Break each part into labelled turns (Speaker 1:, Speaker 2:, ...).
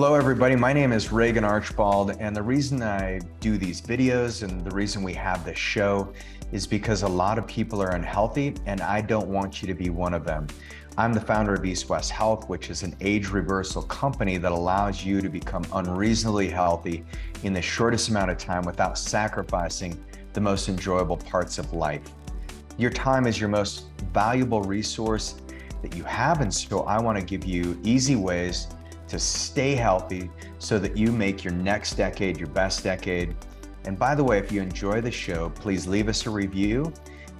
Speaker 1: Hello, everybody. My name is Reagan Archibald, and the reason I do these videos and the reason we have this show is because a lot of people are unhealthy, and I don't want you to be one of them. I'm the founder of Invst Health, which is an age reversal company that allows you to become unreasonably healthy in the shortest amount of time without sacrificing the most enjoyable parts of life. Your time is your most valuable resource that you have, and so I want to give you easy ways to stay healthy so that you make your next decade your best decade. And by the way, if you enjoy the show, please leave us a review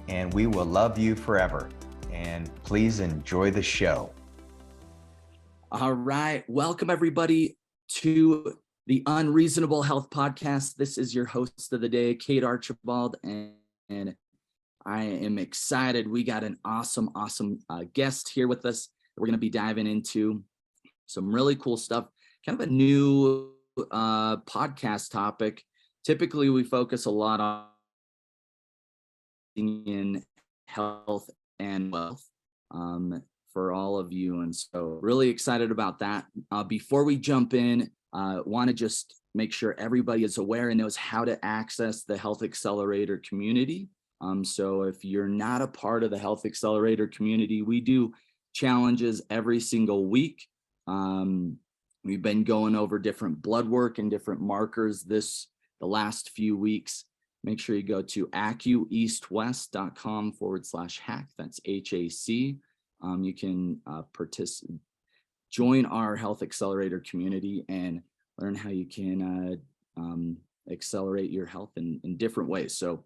Speaker 1: and we will love you forever. And please enjoy the show.
Speaker 2: All right. Welcome, everybody, to the Unreasonable Health Podcast. This is your host of the day, Cade Archibald, and I am excited. We got an awesome guest here with us that we're going to be diving into some really cool stuff, kind of a new podcast topic. Typically, we focus a lot on in health and wealth for all of you. And so really excited about that. Before we jump in, want to just make sure everybody is aware and knows how to access the Health Accelerator community. So if you're not a part of the Health Accelerator community, we do challenges every single week. We've been going over different blood work and different markers the last few weeks. Make sure you go to acueastwest.com/hack. That's HAC. You can join our Health Accelerator community and learn how you can accelerate your health in different ways. So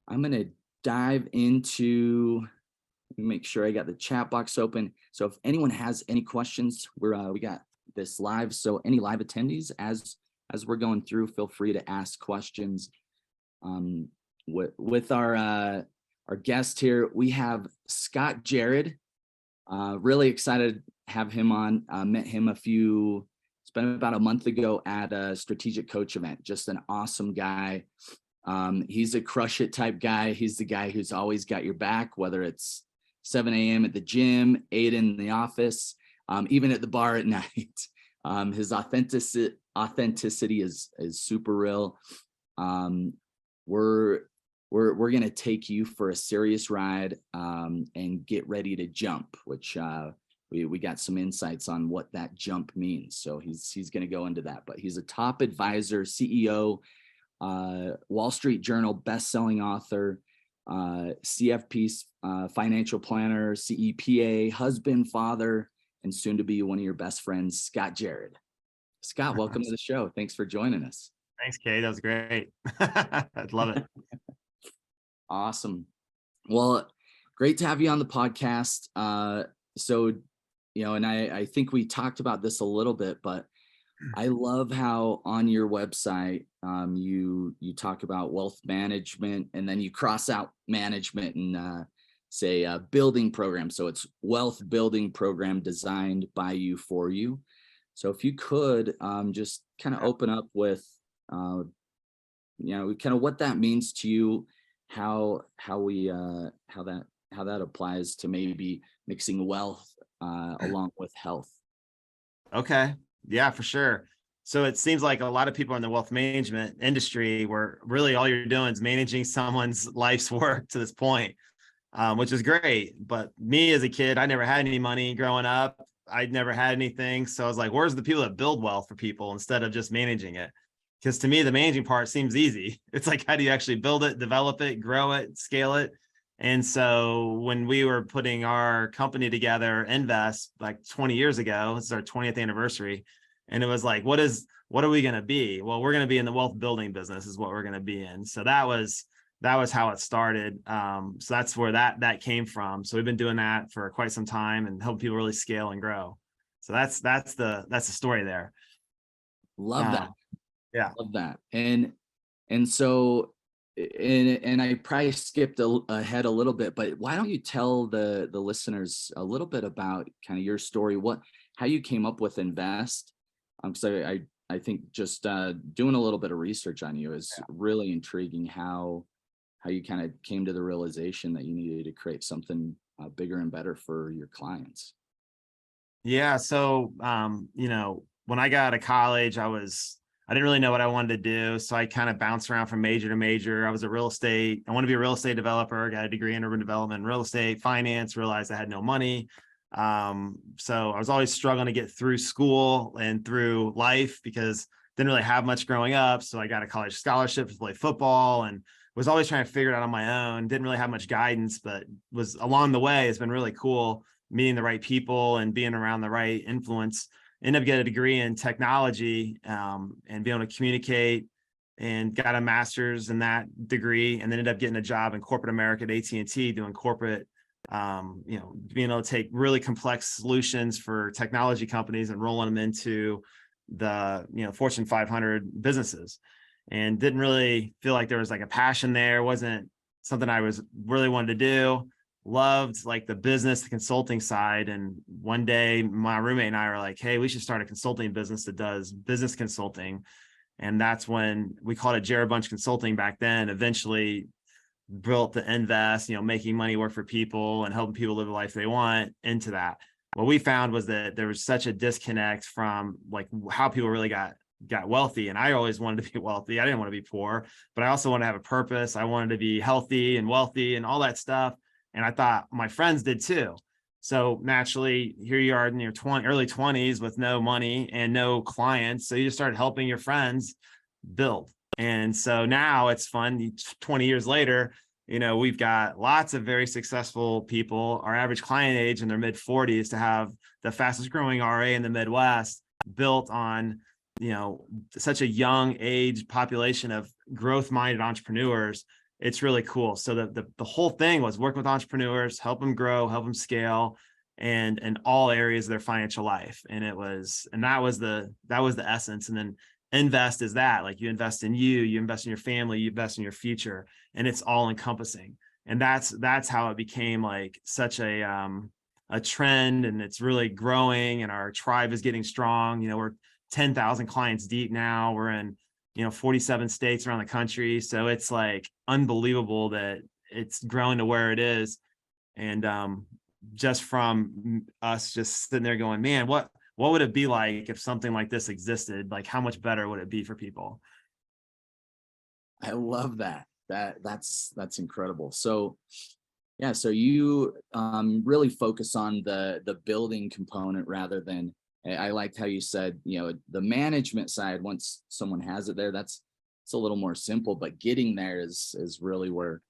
Speaker 2: I'm going to dive into, make sure I got the chat box open. So if anyone has any questions, we got this live. So any live attendees, as we're going through, feel free to ask questions. With our guest here, we have Scott Jared. Really excited to have him on. Met him it's been about a month ago at a strategic coach event. Just an awesome guy. He's a crush it type guy. He's the guy who's always got your back, whether it's 7 a.m. at the gym, 8 in the office, even at the bar at night. His authenticity is super real. We're gonna take you for a serious ride and get ready to jump, which we got some insights on what that jump means. So he's gonna go into that. But he's a top advisor, CEO, Wall Street Journal best-selling author, CFP financial planner, CEPA, husband, father, and soon to be one of your best friends, Scott Jared. Scott, welcome to the show. Thanks for joining us.
Speaker 3: Thanks, Cade. That was great. I'd love it.
Speaker 2: Awesome. Well, great to have you on the podcast. So, and I think we talked about this a little bit, but I love how on your website you talk about wealth management, and then you cross out management and say building program. So it's wealth building program designed by you for you. So if you could just kind of open up with kind of what that means to you, how that applies to maybe mixing wealth along with health.
Speaker 3: Okay. Yeah, for sure. So it seems like a lot of people in the wealth management industry where really all you're doing is managing someone's life's work to this point, which is great. But me as a kid, I never had any money growing up. I'd never had anything. So I was like, where's the people that build wealth for people instead of just managing it? Because to me, the managing part seems easy. It's like, how do you actually build it, develop it, grow it, scale it? And so when we were putting our company together, Invst, like 20 years ago, it's our 20th anniversary. And it was like, what are we going to be? Well, we're going to be in the wealth building business is what we're going to be in. So that was how it started. So that's where that came from. So we've been doing that for quite some time and help people really scale and grow. So that's the story there.
Speaker 2: Love that.
Speaker 3: Yeah.
Speaker 2: Love that. And so, and I probably skipped ahead a little bit, but why don't you tell the listeners a little bit about kind of your story, how you came up with Invst? So I think just doing a little bit of research on you is really intriguing. How you kind of came to the realization that you needed to create something bigger and better for your clients.
Speaker 3: Yeah. So when I got out of college, I didn't really know what I wanted to do. So I kind of bounced around from major to major. I was a real estate. I want to be a real estate developer, got a degree in urban development, and real estate, finance, realized I had no money. So I was always struggling to get through school and through life because didn't really have much growing up. So I got a college scholarship to play football and was always trying to figure it out on my own. Didn't really have much guidance, but was along the way. It's been really cool meeting the right people and being around the right influence. Ended up getting a degree in technology and being able to communicate, and got a master's in that degree, and then ended up getting a job in corporate America at AT&T doing corporate, being able to take really complex solutions for technology companies and rolling them into the, Fortune 500 businesses. And didn't really feel like there was like a passion there. Wasn't something I was really wanted to do. Loved like the business, the consulting side. And one day my roommate and I were like, hey, we should start a consulting business that does business consulting. And that's when we called it Jared Bunch Consulting back then. Eventually built the Invst, making money work for people and helping people live the life they want into that. What we found was that there was such a disconnect from like how people really got wealthy. And I always wanted to be wealthy. I didn't want to be poor, but I also wanted to have a purpose. I wanted to be healthy and wealthy and all that stuff. And I thought my friends did too. So naturally, here you are in your early 20s with no money and no clients. So you just started helping your friends build. And so now it's fun. 20 years later, we've got lots of very successful people. Our average client age in their mid 40s to have the fastest growing RA in the Midwest, built on, such a young age population of growth minded entrepreneurs. It's really cool. So the whole thing was work with entrepreneurs, help them grow, help them scale, and in all areas of their financial life. And that was the essence. And then Invst is that, like, you invest in you invest in your family, you invest in your future, and it's all encompassing. And that's how it became like such a trend, and it's really growing, and our tribe is getting strong. We're 10,000 clients deep now. We're in 47 states around the country. So it's like unbelievable that it's growing to where it is. And just from us just sitting there going, man, what would it be like if something like this existed? Like, how much better would it be for people?
Speaker 2: I love that. That's incredible. So yeah, so you really focus on the building component rather than, I liked how you said, the management side. Once someone has it there, it's a little more simple, but getting there is really where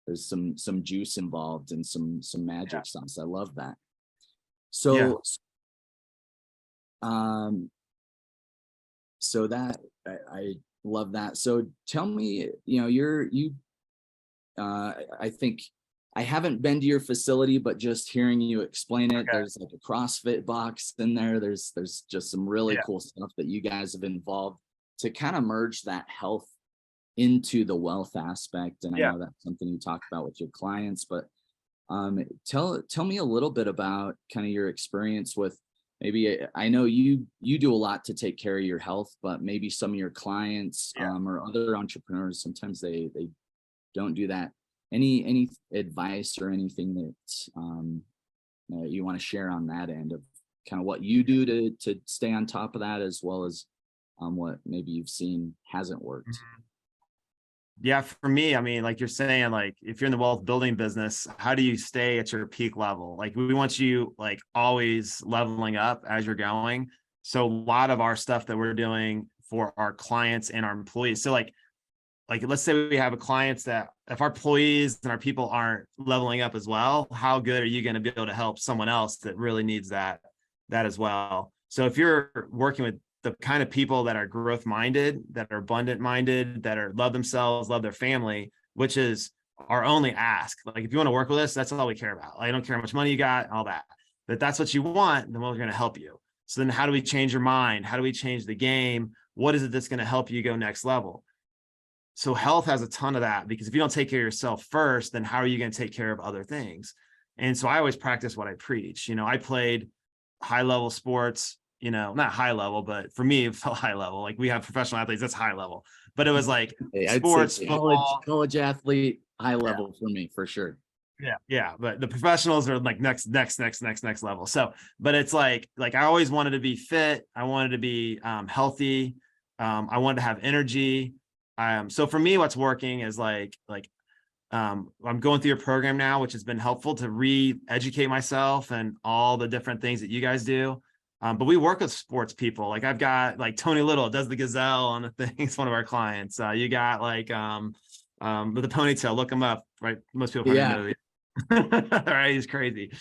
Speaker 2: there's some juice involved and some magic sauce. I love that. So, so that I love that. So tell me, I think I haven't been to your facility, but just hearing you explain it, there's like a CrossFit box in there. There's just some really cool stuff that you guys have involved to kind of merge that health into the wealth aspect. And I know that's something you talk about with your clients, but tell me a little bit about kind of your experience with, maybe, I know you do a lot to take care of your health, but maybe some of your clients or other entrepreneurs, sometimes they don't do that. Any advice or anything that you want to share on that end of kind of what you do to stay on top of that, as well as what maybe you've seen hasn't worked?
Speaker 3: Yeah, for me, I mean, like you're saying, like if you're in the wealth building business, how do you stay at your peak level? Like we want you like always leveling up as you're going. So a lot of our stuff that we're doing for our clients and our employees. So like let's say we have a clients that if our employees and our people aren't leveling up as well, how good are you going to be able to help someone else that really needs that as well? So if you're working with the kind of people that are growth minded, that are abundant minded, that are love themselves, love their family, which is our only ask. Like if you want to work with us, that's all we care about. I don't care how much money you got, all that. But that's what you want, then we're going to help you. So then how do we change your mind? How do we change the game? What is it that's going to help you go next level? So health has a ton of that, because if you don't take care of yourself first, then how are you going to take care of other things? And so I always practice what I preach. I played high level sports, not high level, but for me, it felt high level. Like we have professional athletes, that's high level, but it was like sports,
Speaker 2: college athlete, high level for me, for sure.
Speaker 3: Yeah. But the professionals are like next level. So, but it's like I always wanted to be fit. I wanted to be healthy. I wanted to have energy. So for me, what's working is I'm going through your program now, which has been helpful to re-educate myself and all the different things that you guys do. But we work with sports people. Like I've got like Tony Little does the gazelle on the thing. It's one of our clients. You got with the ponytail, look him up, right? Most people probably know. Right, he's crazy.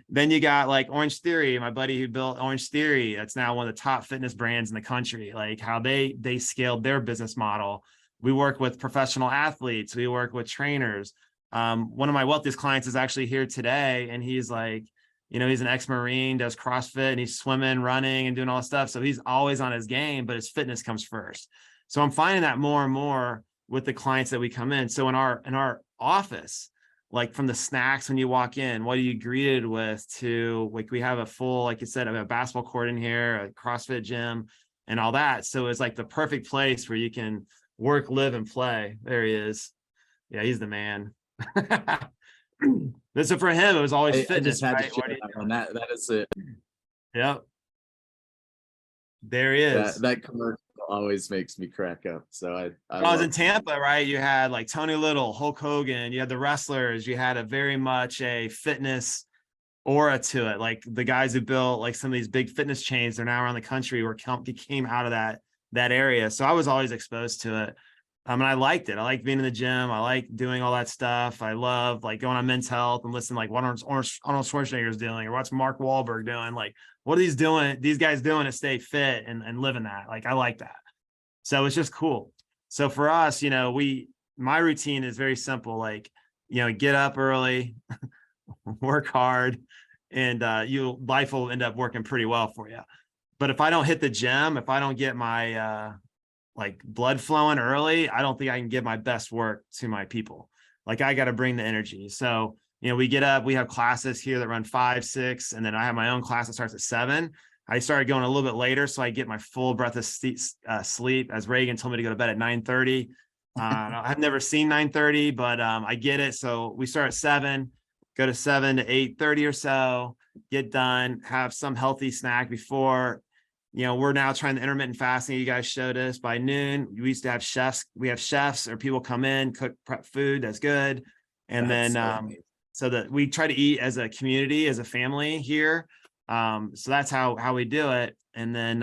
Speaker 3: Then you got like Orange Theory, my buddy who built Orange Theory. That's now one of the top fitness brands in the country. Like how they scaled their business model. We work with professional athletes. We work with trainers. One of my wealthiest clients is actually here today, and he's like, he's an ex-Marine, does CrossFit, and he's swimming, running, and doing all this stuff. So he's always on his game, but his fitness comes first. So I'm finding that more and more with the clients that we come in. So in our office, like from the snacks when you walk in, what are you greeted with, to like we have a full, like you said, a basketball court in here, a CrossFit gym, and all that. So it's like the perfect place where you can work, live, and play. There he is. Yeah, he's the man. So for him, it was always fitness.
Speaker 2: I just had
Speaker 3: right?
Speaker 2: to share that one. That is it.
Speaker 3: Yep. There he is.
Speaker 2: That commercial always makes me crack up. So I
Speaker 3: was in Tampa, right? You had like Tony Little, Hulk Hogan, you had the wrestlers, you had a very much a fitness aura to it. Like the guys who built like some of these big fitness chains, they're now around the country, came out of that area. So I was always exposed to it. And I liked it. I like being in the gym. I like doing all that stuff. I love like going on Men's Health and listening like what Arnold Schwarzenegger's doing, or what's Mark Wahlberg doing. Like, what are these guys doing to stay fit and living that? Like, I like that. So it's just cool. So for us, my routine is very simple. Like, get up early, work hard, and life will end up working pretty well for you. But if I don't hit the gym, if I don't get my like blood flowing early, I don't think I can give my best work to my people. Like I got to bring the energy. So, we get up, we have classes here that run 5, 6, and then I have my own class that starts at 7. I started going a little bit later, so I get my full breath of sleep, as Reagan told me to go to bed at 9:30. I've never seen 9:30, but I get it. So we start at 7, go to 7 to 8:30 or so, get done, have some healthy snack before. We're now trying the intermittent fasting you guys showed us. By noon, we used to have chefs. We have chefs, or people come in, cook, prep food. That's good. And so that we try to eat as a community, as a family here. So that's how we do it. And then,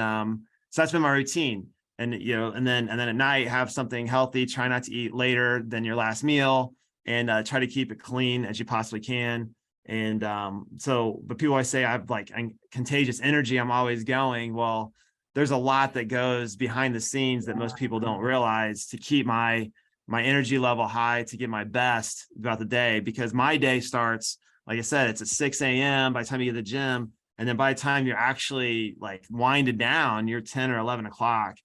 Speaker 3: so that's been my routine. And, and then at night, have something healthy, try not to eat later than your last meal, and try to keep it clean as you possibly can. And but people always say I'm contagious energy. I'm always going. Well, there's a lot that goes behind the scenes that most people don't realize to keep my energy level high, to get my best throughout the day, because my day starts, like I said, it's at 6 a.m. by the time you get to the gym. And then by the time you're actually like winded down, you're 10 or 11 o'clock,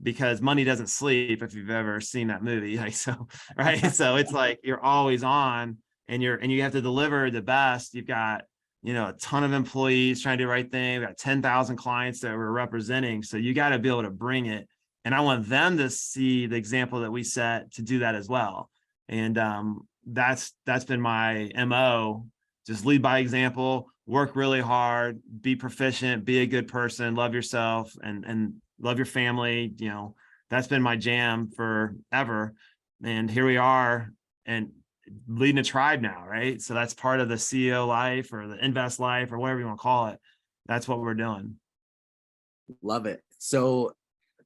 Speaker 3: because money doesn't sleep, if you've ever seen that movie. Like, so, right. So it's like, you're always on, and you have to deliver the best. You've got, a ton of employees trying to do the right thing. We've got 10,000 clients that we're representing. So you got to be able to bring it. And I want them to see the example that we set to do that as well. And that's been my MO. Just lead by example, work really hard, be proficient, be a good person, love yourself, and love your family. That's been my jam forever. And here we are, and leading a tribe now, right? So that's part of the CEO life, or the Invst life, or whatever you want to call it. That's what we're doing.
Speaker 2: Love it. So,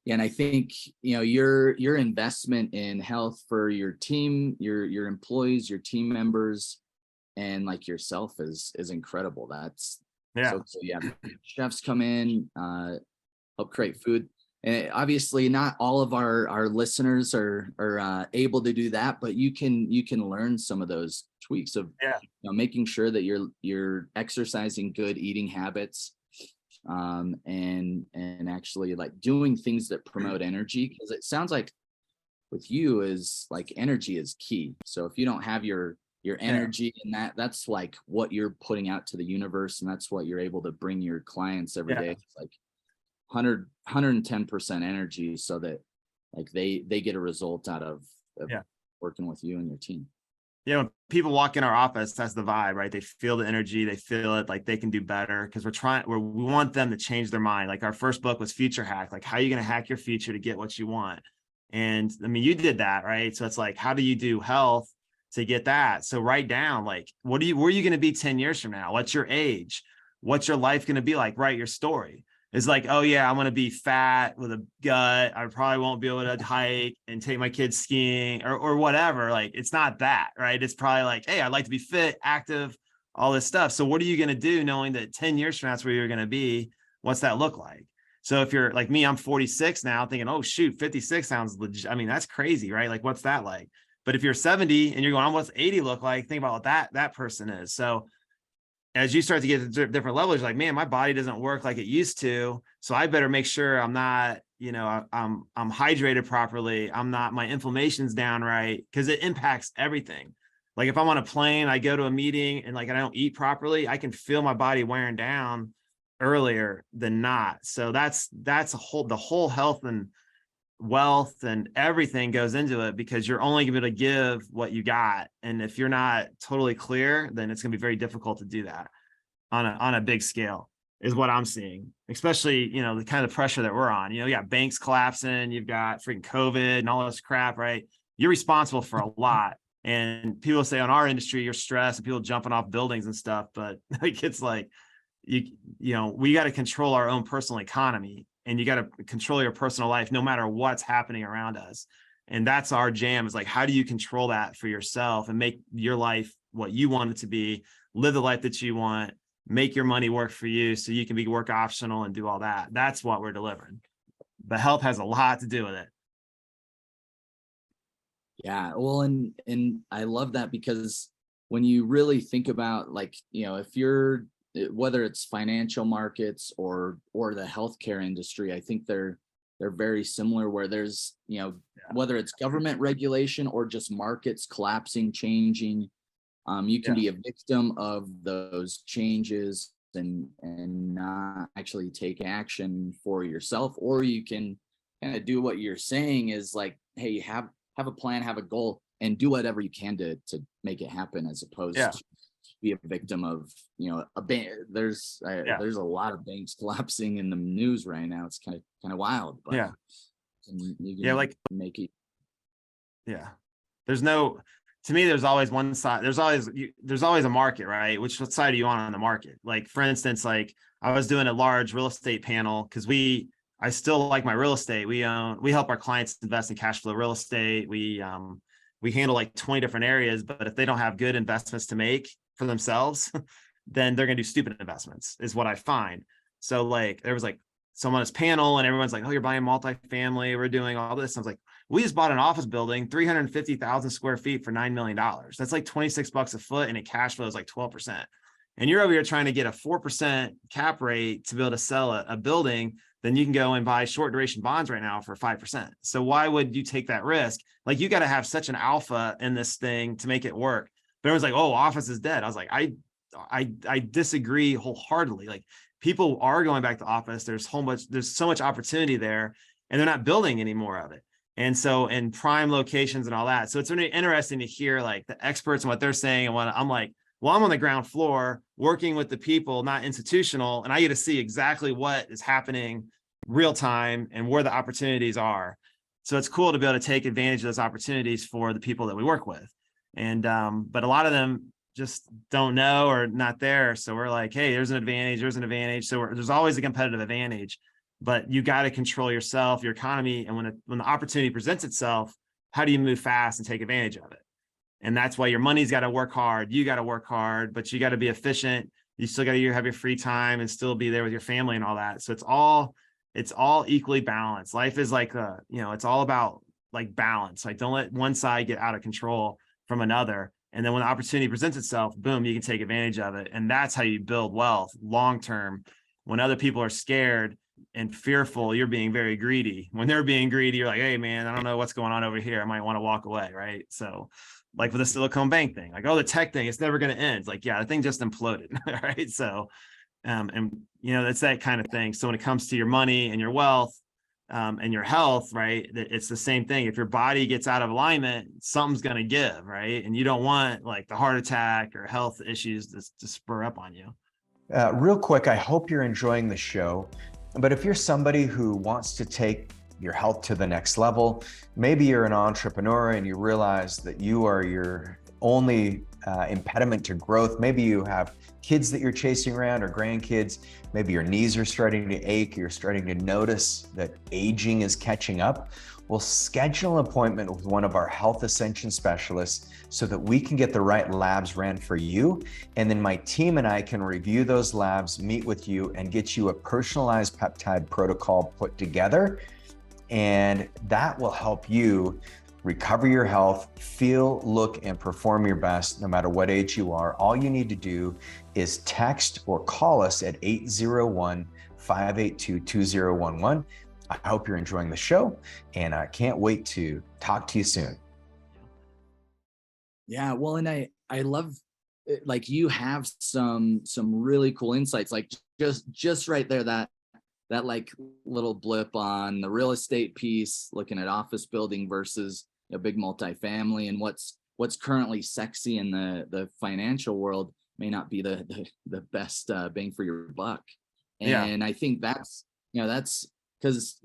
Speaker 2: and I think, your investment in health for your team, your employees, your team members, and like yourself is incredible. That's so yeah. Chefs come in, help create food. And obviously not all of our listeners are able to do that, but you can learn some of those tweaks of making sure that you're exercising good eating habits, and actually like doing things that promote energy, because it sounds like with you is like energy is key. So if you don't have your energy, and that's like what you're putting out to the universe, and that's what you're able to bring your clients every day. It's like 110% energy, so that like they get a result out of working with you and your team.
Speaker 3: When people walk in our office, that's the vibe, right? They feel the energy, they feel it, like they can do better, because we want them to change their mind. Like our first book was Future Hack, like how are you going to hack your future to get what you want? And I mean, you did that, right? So it's like, how do you do health to get that? So write down, like, where are you going to be 10 years from now? What's your age? What's your life going to be like? Write your story. It's like, oh yeah, I'm going to be fat with a gut. I probably won't be able to hike and take my kids skiing or whatever. Like, it's not that, right? It's probably like, hey, I'd like to be fit, active, all this stuff. So what are you going to do knowing that 10 years from now, that's where you're going to be? What's that look like? So if you're like me, I'm 46 now, thinking, oh shoot, 56 sounds legit. I mean, that's crazy, right? Like, what's that like? But if you're 70 and you're going, what's 80 look like? Think about what that person is. So as you start to get to different levels, you're like, man, my body doesn't work like it used to. So I better make sure I'm not, I'm hydrated properly. My inflammation's down right, because it impacts everything. Like if I'm on a plane, I go to a meeting and like I don't eat properly, I can feel my body wearing down earlier than not. So that's the whole health and wealth and everything goes into it, because you're only going to give what you got. And if you're not totally clear, then it's going to be very difficult to do that on a big scale, is what I'm seeing, especially, the kind of pressure that we're on. You got banks collapsing, you've got freaking COVID and all this crap, right? You're responsible for a lot. And people say on our industry, you're stressed and people jumping off buildings and stuff. But like, it's like, we got to control our own personal economy, and you got to control your personal life no matter what's happening around us. And that's our jam, is like, how do you control that for yourself and make your life what you want it to be, live the life that you want, make your money work for you so you can be work optional and do all that. That's what we're delivering. But health has a lot to do with it.
Speaker 2: Yeah, well, and I love that, because when you really think about, like, if you're, whether it's financial markets or the healthcare industry, I think they're very similar, where there's, whether it's government regulation or just markets collapsing, changing, you can be a victim of those changes and not actually take action for yourself, or you can kind of do what you're saying is like, hey, have a plan, have a goal, and do whatever you can to make it happen, as opposed to be a victim of, a bank. There's a lot of banks collapsing in the news right now. It's kind of wild, but you can
Speaker 3: like
Speaker 2: make it.
Speaker 3: To me, there's always one side. There's always a market, right? Which side are you on the market? Like, for instance, like I was doing a large real estate panel, because I still like my real estate. We help our clients invest in cash flow real estate. We handle like 20 different areas, but if they don't have good investments to make for themselves, then they're going to do stupid investments, is what I find. So like, there was like someone on this panel and everyone's like, oh, you're buying multifamily, we're doing all this. I was like, we just bought an office building, 350,000 square feet for $9 million. That's like $26 a foot, and it cash flows like 12%. And you're over here trying to get a 4% cap rate to be able to sell a building. Then you can go and buy short duration bonds right now for 5%. So why would you take that risk? Like, you got to have such an alpha in this thing to make it work. But everyone's like, oh, office is dead. I was like, I disagree wholeheartedly. Like, people are going back to office. There's so much opportunity there, and they're not building any more of it. And so in prime locations and all that. So it's really interesting to hear like the experts and what they're saying. And what I'm like, well, I'm on the ground floor working with the people, not institutional. And I get to see exactly what is happening real time and where the opportunities are. So it's cool to be able to take advantage of those opportunities for the people that we work with. And, but a lot of them just don't know or not there. So we're like, hey, there's an advantage. So there's always a competitive advantage, but you got to control yourself, your economy. And when the opportunity presents itself, how do you move fast and take advantage of it? And that's why your money's got to work hard. You got to work hard, but you got to be efficient. You still got to have your free time and still be there with your family and all that. So it's all equally balanced. Life is like, it's all about like balance. Like, don't let one side get out of control from another. And then when the opportunity presents itself, boom, you can take advantage of it. And that's how you build wealth long-term. When other people are scared and fearful, you're being very greedy. When they're being greedy, you're like, hey man, I don't know what's going on over here. I might want to walk away. Right. So like with the Silicon Bank thing, like, oh, the tech thing, it's never going to end. It's like, yeah, the thing just imploded. Right. So, and it's that kind of thing. So when it comes to your money and your wealth, and your health, right? It's the same thing. If your body gets out of alignment, something's going to give, right? And you don't want like the heart attack or health issues to spur up on you.
Speaker 1: Real quick, I hope you're enjoying the show. But if you're somebody who wants to take your health to the next level, maybe you're an entrepreneur and you realize that you are your only impediment to growth. Maybe you have kids that you're chasing around or grandkids. Maybe your knees are starting to ache. You're starting to notice that aging is catching up. Well, schedule an appointment with one of our health ascension specialists so that we can get the right labs ran for you. And then my team and I can review those labs, meet with you, and get you a personalized peptide protocol put together. And that will help you recover your health, feel, look, and perform your best no matter what age you are. All you need to do is text or call us at 801-582-2011. I hope you're enjoying the show, and I can't wait to talk to you soon.
Speaker 2: Yeah, well, and I love like you have some really cool insights, like just right there, that like little blip on the real estate piece, looking at office building versus a big multifamily, and what's currently sexy in the financial world may not be the best bang for your buck. And I think that's because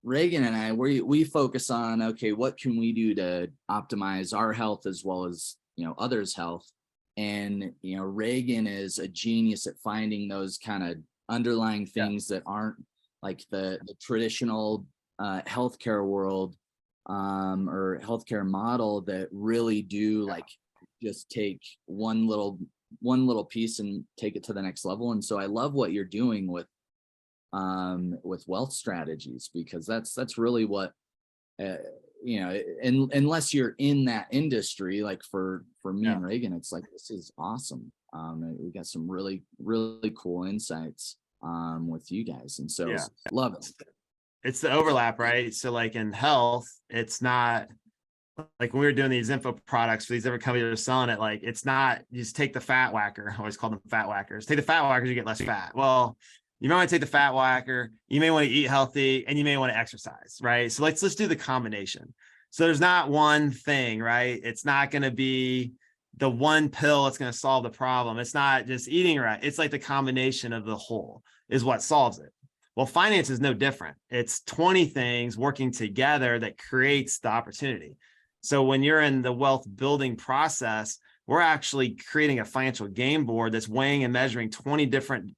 Speaker 2: Reagan and I, we focus on, okay, what can we do to optimize our health as well as others' health. And Reagan is a genius at finding those kind of underlying things that aren't like the traditional healthcare world or healthcare model, that really do like just take one little piece and take it to the next level. And so I love what you're doing with wealth strategies, because that's really what unless you're in that industry, like for me and Reagan, it's like, this is awesome. We got some really cool insights with you guys, and so love it.
Speaker 3: It's the overlap, right? So like in health, it's not like when we were doing these info products for these different companies that are selling it, like it's not, you just take the fat whacker. I always call them fat whackers. Take the fat whackers, you get less fat. Well, you may want to take the fat whacker, you may want to eat healthy, and you may want to exercise, right? So let's do the combination. So there's not one thing, right? It's not going to be the one pill that's going to solve the problem. It's not just eating right. It's like the combination of the whole is what solves it. Well, finance is no different. It's 20 things working together that creates the opportunity. So when you're in the wealth building process, we're actually creating a financial game board that's weighing and measuring 20 different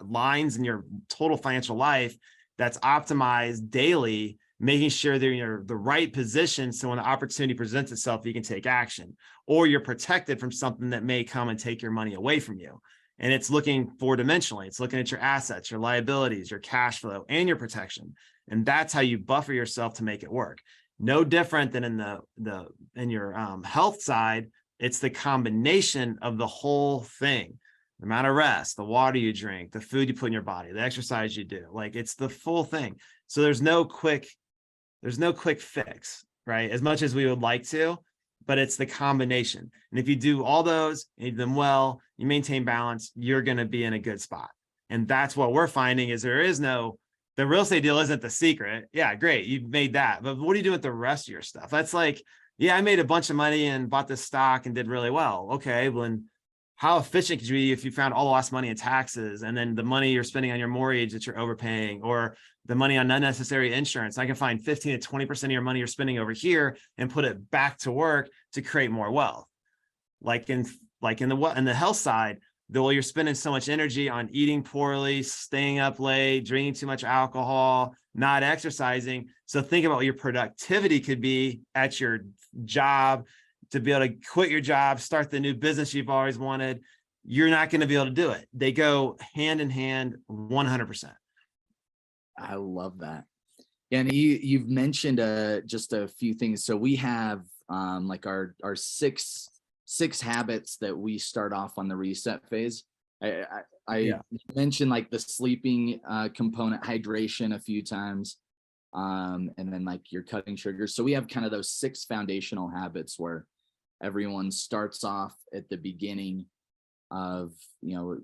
Speaker 3: lines in your total financial life that's optimized daily, making sure that you're in the right position. So when the opportunity presents itself, you can take action, or you're protected from something that may come and take your money away from you. And it's looking four-dimensionally. It's looking at your assets, your liabilities, your cash flow, and your protection. And that's how you buffer yourself to make it work. No different than in your health side. It's the combination of the whole thing. The amount of rest, the water you drink, the food you put in your body, the exercise you do. Like, it's the full thing. So there's no quick fix, right? As much as we would like to, but it's the combination. And if you do all those, you do them well, you maintain balance, you're going to be in a good spot. And that's what we're finding is the real estate deal isn't the secret. Yeah, great. You've made that. But what do you do with the rest of your stuff? That's like, yeah, I made a bunch of money and bought this stock and did really well. Okay, well, and how efficient could you be if you found all the lost money in taxes, and then the money you're spending on your mortgage that you're overpaying, or the money on unnecessary insurance? I can find 15 to 20% of your money you're spending over here and put it back to work to create more wealth. Like in the health side, though, you're spending so much energy on eating poorly, staying up late, drinking too much alcohol, not exercising. So think about what your productivity could be at your job to be able to quit your job, start the new business you've always wanted. You're not going to be able to do it. They go hand in hand 100%.
Speaker 2: I love that. And you've mentioned just a few things. So we have like our six habits that we start off on the reset phase. I mentioned like the sleeping component, hydration a few times, and then like you're cutting sugars. So we have kind of those 6 foundational habits where everyone starts off at the beginning. of,
Speaker 3: Yeah.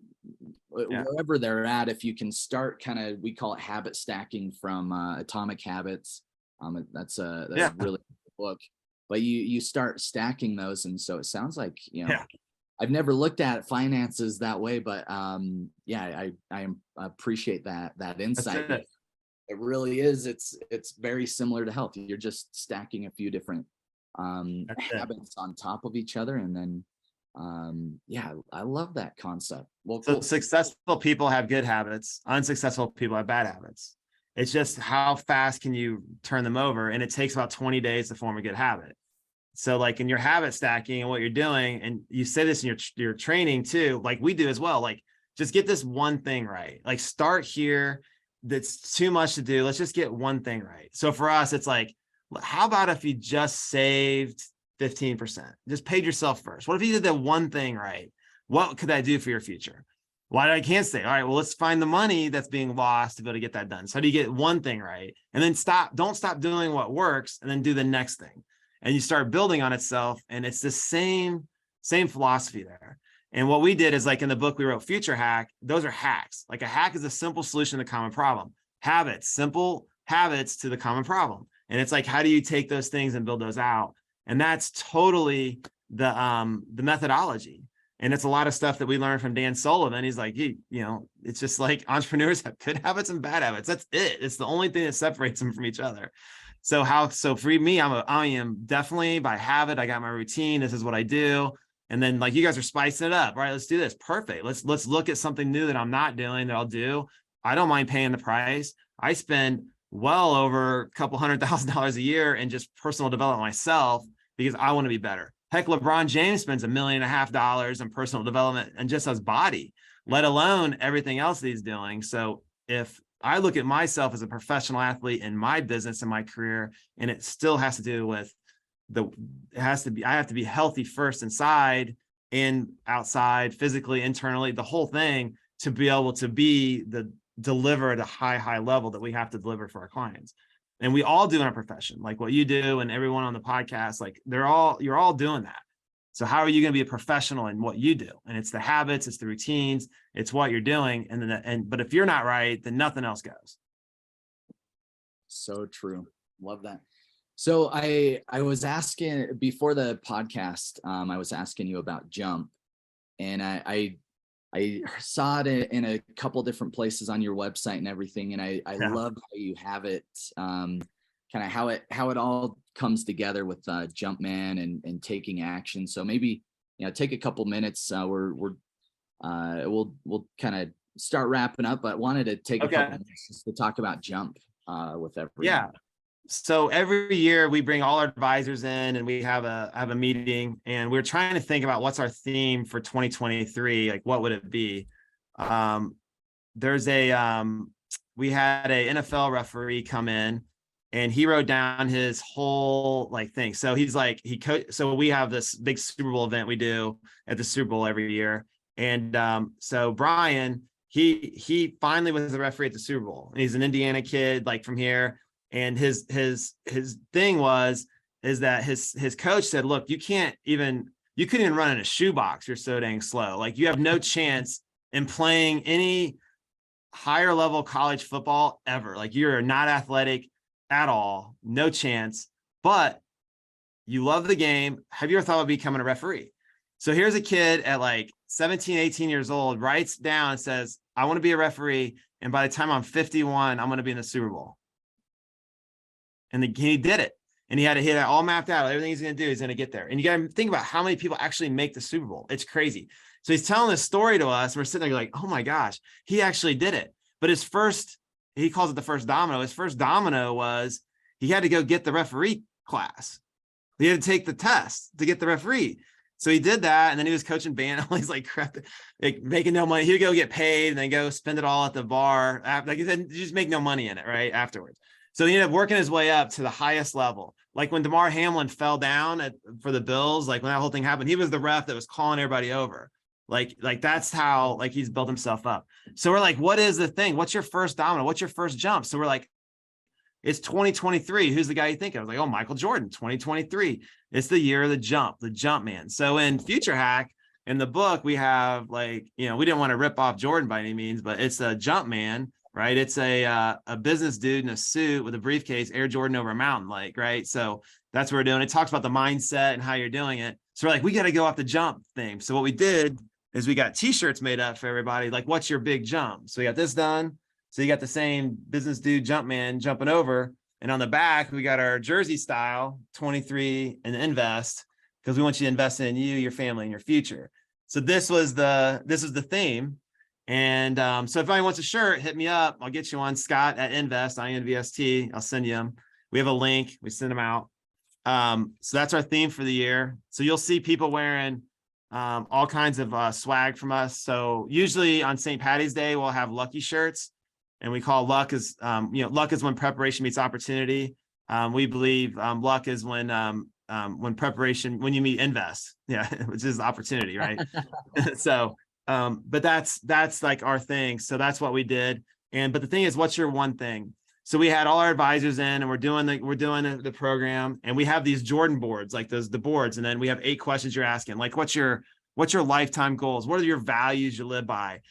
Speaker 2: wherever they're at, if you can start kind of, we call it habit stacking from Atomic Habits. That's a really good book, but you start stacking those. And so it sounds like,
Speaker 3: Yeah.
Speaker 2: I've never looked at finances that way, but yeah, I appreciate that insight.
Speaker 3: That's
Speaker 2: It really is. It's very similar to health. You're just stacking a few different
Speaker 3: That's it.
Speaker 2: habits on top of each other, and then yeah, I love that concept. Well,
Speaker 3: So
Speaker 2: cool.
Speaker 3: successful people have good habits. Unsuccessful people have bad habits. It's just how fast can you turn them over? And it takes about 20 days to form a good habit. So like in your habit stacking and what you're doing, and you say this in your training too, like we do as well, like just get this one thing right. Like start here. That's too much to do. Let's just get one thing right. So for us, it's like, how about if you just saved 15%, just paid yourself first? What if you did that one thing right? What could that do for your future? Why I can't say, all right, well, let's find the money that's being lost to be able to get that done. So how do you get one thing right? And then don't stop doing what works and then do the next thing. And you start building on itself. And it's the same philosophy there. And what we did is like in the book we wrote, Future Hack, those are hacks. Like a hack is a simple solution to the common problem. Habits, simple habits to the common problem. And it's like, how do you take those things and build those out? And that's totally the methodology. And it's a lot of stuff that we learned from Dan Sullivan. He's like, it's just like entrepreneurs have good habits and bad habits. That's it. It's the only thing that separates them from each other. So for me, I am definitely by habit. I got my routine. This is what I do. And then like you guys are spicing it up, right? Let's do this. Perfect. Let's look at something new that I'm not doing that I'll do. I don't mind paying the price. I spend well over a couple $100,000 a year in just personal development myself because I want to be better. Heck, LeBron James spends $1.5 million in personal development and just his body, let alone everything else that he's doing. So if I look at myself as a professional athlete in my business and my career, and it still has to do with I have to be healthy first inside and outside, physically, internally, the whole thing to be able to deliver at a high level that we have to deliver for our clients. And we all do in our profession, like what you do and everyone on the podcast, like you're all doing that. So how are you going to be a professional in what you do? And it's the habits, it's the routines, it's what you're doing. But if you're not right, then nothing else goes.
Speaker 2: So true. Love that. So I was asking before the podcast, I was asking you about Jump, and I saw it in a couple different places on your website and everything. And I love how you have it, kind of how it all comes together with Jumpman and taking action. So maybe, take a couple minutes. We'll kind of start wrapping up, but wanted to take a couple minutes just to talk about Jump with everyone.
Speaker 3: Yeah. So every year we bring all our advisors in and we have a meeting, and we're trying to think about what's our theme for 2023. Like, what would it be? We had a NFL referee come in and he wrote down his whole thing. So he's like, so we have this big Super Bowl event we do at the Super Bowl every year. And so Brian, he finally was the referee at the Super Bowl, and he's an Indiana kid, like from here. And his thing is that his coach said, look, you couldn't even run in a shoebox. You're so dang slow. Like, you have no chance in playing any higher level college football ever. Like, you're not athletic at all. No chance, but you love the game. Have you ever thought of becoming a referee? So here's a kid at like 17, 18 years old, writes down and says, I want to be a referee. And by the time I'm 51, I'm going to be in the Super Bowl. And he did it. And he had it all mapped out. Everything he's going to do, he's going to get there. And you got to think about how many people actually make the Super Bowl. It's crazy. So he's telling this story to us. And we're sitting there like, oh my gosh, he actually did it. But he calls it the first domino. His first domino was he had to go get the referee class. He had to take the test to get the referee. So he did that. And then he was coaching band. He's like, crap, like making no money. He would go get paid and then go spend it all at the bar. Like he said, you just make no money in it, right? Afterwards. So he ended up working his way up to the highest level. Like when DeMar Hamlin fell down for the Bills, like when that whole thing happened, he was the ref that was calling everybody over. Like that's how he's built himself up. So we're like, what is the thing? What's your first domino? What's your first jump? So we're like, it's 2023. Who's the guy you think of? I was like, oh, Michael Jordan, 2023. It's the year of the jump man. So in Future Hack, In the book, we have like, we didn't want to rip off Jordan by any means, but it's a jump man, right? It's a business dude in a suit with a briefcase, Air Jordan over a mountain lake, right? So that's what we're doing. It talks about the mindset and how you're doing it. So we're like, we got to go off the jump thing. So what we did is we got t-shirts made up for everybody. Like, what's your big jump? So we got this done. So you got the same business dude jump man jumping over. And on the back, we got our jersey style 23 and Invst, because we want you to invest in you, your family, and your future. So this is the theme. And so if anyone wants a shirt, hit me up. I'll get you on. Scott at Invst, INVST. I'll send you them. We have a link. We send them out. So that's our theme for the year. So you'll see people wearing all kinds of swag from us. So usually on St. Patty's Day, we'll have lucky shirts, and we call luck is, luck is when preparation meets opportunity. We believe luck is when you meet Invest, which is opportunity, right? So, but that's like our thing. So that's what we did. But the thing is, what's your one thing? So we had all our advisors in, and we're doing the program, and we have these Jordan boards, like the boards. And then we have 8 questions you're asking, like, what's your lifetime goals? What are your values you live by?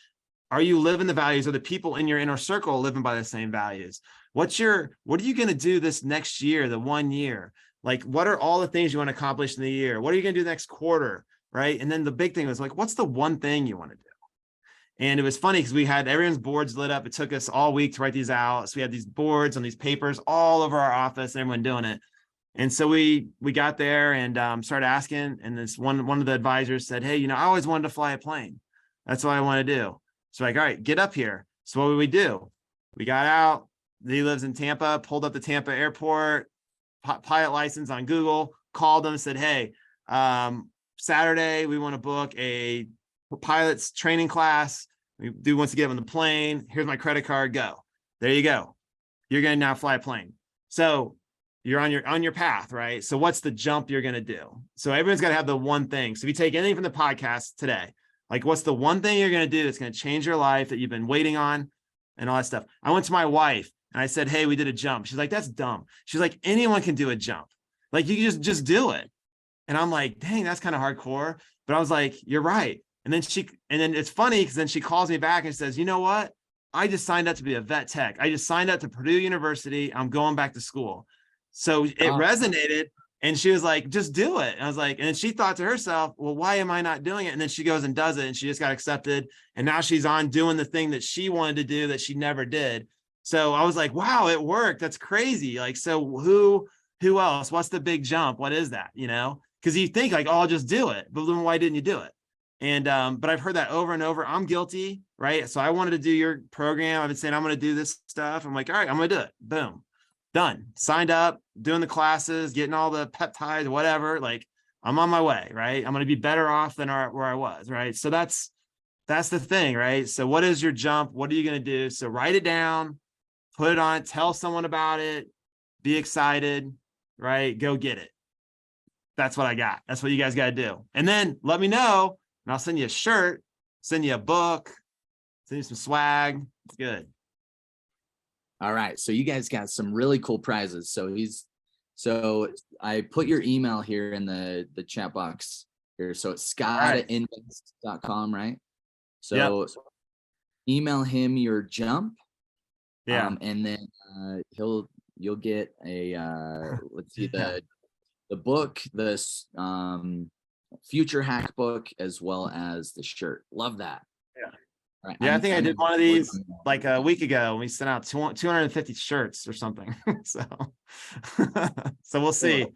Speaker 3: Are you living the values? Are the people in your inner circle living by the same values? What are you going to do this next year, the 1 year? Like, what are all the things you want to accomplish in the year? What are you going to do next quarter? Right. And then the big thing was like, what's the one thing you want to do? And it was funny because we had everyone's boards lit up. It took us all week to write these out. So we had these boards on these papers all over our office, and everyone doing it. And so we got there and started asking. And this one of the advisors said, hey, I always wanted to fly a plane. That's what I want to do. So like, all right, get up here. So what would we do? We got out. He lives in Tampa, pulled up the Tampa airport, pilot license on Google, called them, said, hey, Saturday, we want to book a pilot's training class. We do wants to get on the plane. Here's my credit card. Go. There you go. You're going to now fly a plane. So you're on your path, right? So what's the jump you're going to do? So everyone's got to have the one thing. So if you take anything from the podcast today, like, what's the one thing you're going to do that's going to change your life that you've been waiting on and all that stuff? I went to my wife and I said, hey, we did a jump. She's like, that's dumb. She's like, anyone can do a jump. Like, you can just do it. And I'm like, dang, that's kind of hardcore. But I was like, you're right. And then it's funny because then she calls me back and says, you know what? I just signed up to be a vet tech. I just signed up to Purdue University. I'm going back to school. So it resonated. And she was like, just do it. And I was like, and then she thought to herself, well, why am I not doing it? And then she goes and does it, and she just got accepted. And now she's on doing the thing that she wanted to do that she never did. So I was like, wow, it worked. That's crazy. Like, so who else? What's the big jump? What is that? Because you think like, oh, I'll just do it. But then why didn't you do it? And, but I've heard that over and over. I'm guilty, right? So I wanted to do your program. I've been saying, I'm going to do this stuff. I'm like, all right, I'm going to do it. Boom. Done. Signed up, doing the classes, getting all the peptides, whatever. Like, I'm on my way, right? I'm going to be better off than where I was, right? So that's the thing, right? So what is your jump? What are you going to do? So write it down, put it on, tell someone about it, be excited, right? Go get it. That's what I got. That's what you guys got to do. And then let me know, and I'll send you a shirt, send you a book, send you some swag. It's good.
Speaker 2: All right. So you guys got some really cool prizes. So I put your email here in the chat box here. So it's scott@invst.com, right? So email him your jump.
Speaker 3: Yeah.
Speaker 2: And then you'll get a let's see, the book, this future hack book, as well as the shirt. Love that.
Speaker 3: Yeah.
Speaker 2: Right.
Speaker 3: Yeah, I think I did one of these like a week ago. We sent out 250 shirts or something. So we'll see.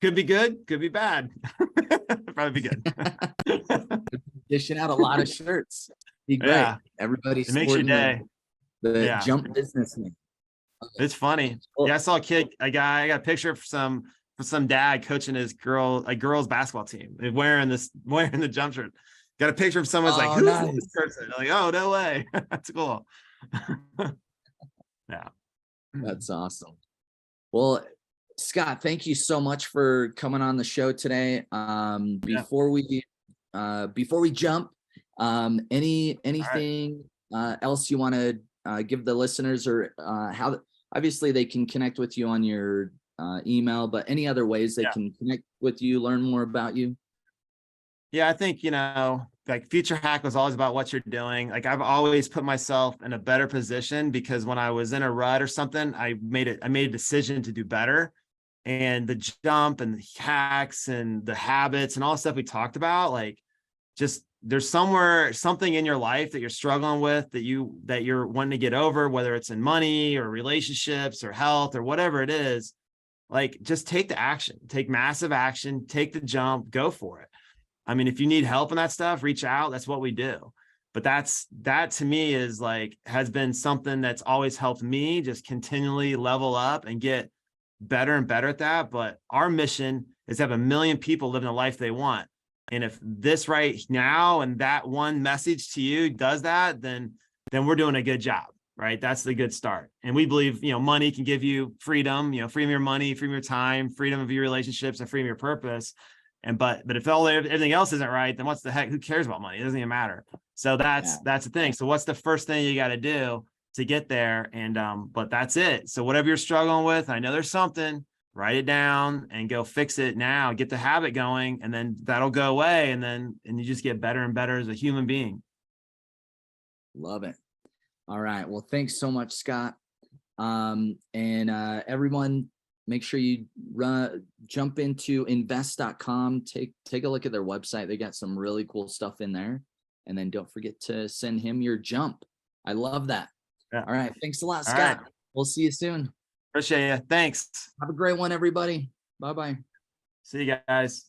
Speaker 3: Could be good, could be bad. Probably be good.
Speaker 2: Dishing out a lot of shirts. Be great.
Speaker 3: Yeah.
Speaker 2: Everybody's
Speaker 3: It makes your day.
Speaker 2: The jump businessman.
Speaker 3: It's funny. Yeah, I saw a guy. I got a picture of some dad coaching his girls basketball team, wearing the jump shirt. Got a picture of someone's like, who's this person? Like, oh, no way. That's cool. Yeah.
Speaker 2: That's awesome. Well, Scott, thank you so much for coming on the show today. Before we jump, anything else you want to give the listeners, or how obviously they can connect with you on your email, but any other ways they can connect with you, learn more about you?
Speaker 3: Yeah, I think, like Future Hack was always about what you're doing. Like I've always put myself in a better position because when I was in a rut or something, I made a decision to do better. And the jump and the hacks and the habits and all the stuff we talked about, like just there's something in your life that you're struggling with that you're wanting to get over, whether it's in money or relationships or health or whatever it is. Like just take the action, take massive action, take the jump, go for it. I mean, if you need help in that stuff, reach out. That's what we do. But that to me is like, has been something that's always helped me just continually level up and get better and better at that. But our mission is to have 1 million people living the life they want. And if this right now and that one message to you does that, then we're doing a good job, right? That's the good start. And we believe, money can give you freedom, freedom of your money, freedom of your time, freedom of your relationships, and freedom of your purpose. But if everything else isn't right, then what's the heck? Who cares about money? It doesn't even matter. So that's the thing. So what's the first thing you got to do to get there? And but that's it. So whatever you're struggling with, I know there's something. Write it down and go fix it now. Get the habit going, and then that'll go away. And you just get better and better as a human being.
Speaker 2: Love it. All right. Well, thanks so much, Scott. Everyone, make sure you jump into invst.com. Take a look at their website. They got some really cool stuff in there. And then don't forget to send him your jump. I love that. Yeah. All right. Thanks a lot, Scott. Right. We'll see you soon.
Speaker 3: Appreciate you. Thanks.
Speaker 2: Have a great one, everybody. Bye-bye.
Speaker 3: See you guys.